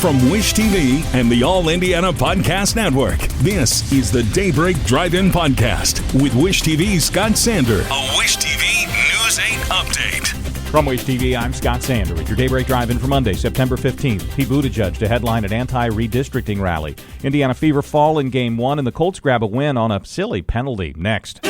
From Wish TV and the All Indiana Podcast Network, this is the Daybreak Drive-In Podcast with Wish TV's Scott Sander. A Wish TV News 8 update. From Wish TV, I'm Scott Sander with your Daybreak Drive-In for Monday, September 15th. Pete Buttigieg to headline an anti-redistricting rally. Indiana Fever fall in Game 1, and the Colts grab a win on a silly penalty. Next.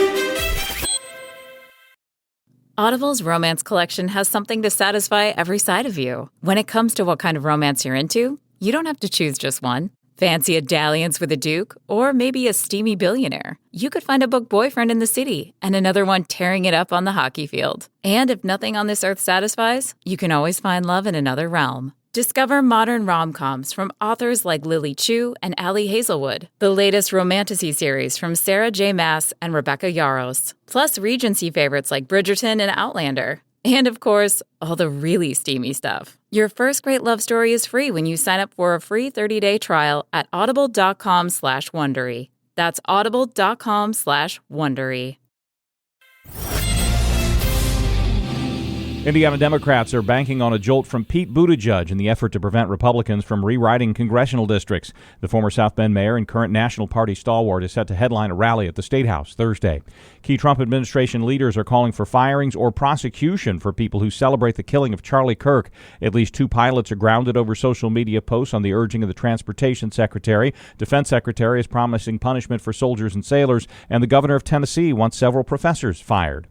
Audible's romance collection has something to satisfy every side of you. When it comes to what kind of romance you're into, you don't have to choose just one. Fancy a dalliance with a duke, or maybe a steamy billionaire. You could find a book boyfriend in the city and another one tearing it up on the hockey field. And if nothing on this earth satisfies, you can always find love in another realm. Discover modern rom-coms from authors like Lily Chu and Ali Hazelwood, the latest romantasy series from Sarah J. Maas and Rebecca Yarros, plus Regency favorites like Bridgerton and Outlander. And of course, all the really steamy stuff. Your first great love story is free when you sign up for a free 30-day trial at audible.com/Wondery. That's audible.com/Wondery. Indiana Democrats are banking on a jolt from Pete Buttigieg in the effort to prevent Republicans from rewriting congressional districts. The former South Bend mayor and current National Party stalwart is set to headline a rally at the State House Thursday. Key Trump administration leaders are calling for firings or prosecution for people who celebrate the killing of Charlie Kirk. At least 2 pilots are grounded over social media posts on the urging of the Transportation Secretary. Defense Secretary is promising punishment for soldiers and sailors, and the governor of Tennessee wants several professors fired.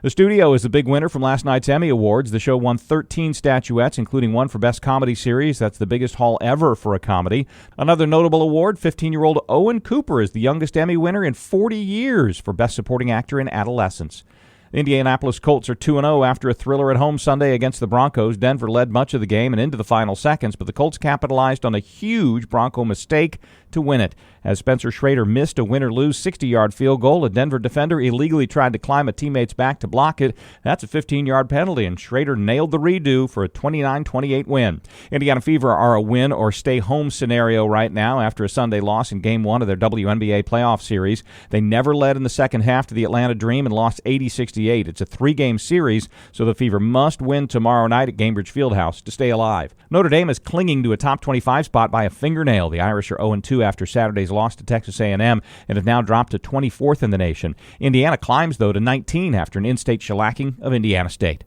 The Studio is the big winner from last night's Emmy Awards. The show won 13 statuettes, including one for Best Comedy Series. That's the biggest haul ever for a comedy. Another notable award, 15-year-old Owen Cooper is the youngest Emmy winner in 40 years for Best Supporting Actor in Adolescence. The Indianapolis Colts are 2-0 after a thriller at home Sunday against the Broncos. Denver led much of the game and into the final seconds, but the Colts capitalized on a huge Bronco mistake to win it. As Spencer Schrader missed a win-or-lose 60-yard field goal, a Denver defender illegally tried to climb a teammate's back to block it. That's a 15-yard penalty, and Schrader nailed the redo for a 29-28 win. Indiana Fever are a win-or-stay-home scenario right now after a Sunday loss in Game 1 of their WNBA playoff series. They never led in the second half to the Atlanta Dream and lost 80-68. It's a 3-game series, so the Fever must win tomorrow night at Gainbridge Fieldhouse to stay alive. Notre Dame is clinging to a top 25 spot by a fingernail. The Irish are 0-2 after Saturday's loss to Texas A&M and have now dropped to 24th in the nation. Indiana climbs, though, to 19 after an in-state shellacking of Indiana State.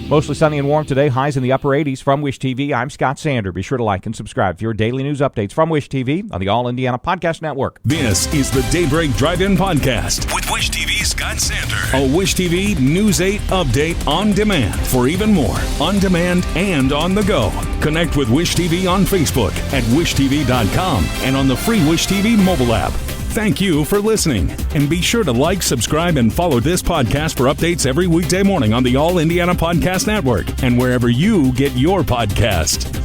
Mostly sunny and warm today, highs in the upper 80s. From Wish TV, I'm Scott Sander. Be sure to like and subscribe for your daily news updates from Wish TV on the All Indiana Podcast Network. This is the Daybreak Drive-In Podcast with Wish TV's Scott Sander. A Wish TV News 8 update on demand for even more on demand and on the go. Connect with Wish TV on Facebook at wishtv.com and on the free Wish TV mobile app. Thank you for listening, and be sure to like, subscribe, and follow this podcast for updates every weekday morning on the All Indiana Podcast Network and wherever you get your podcast.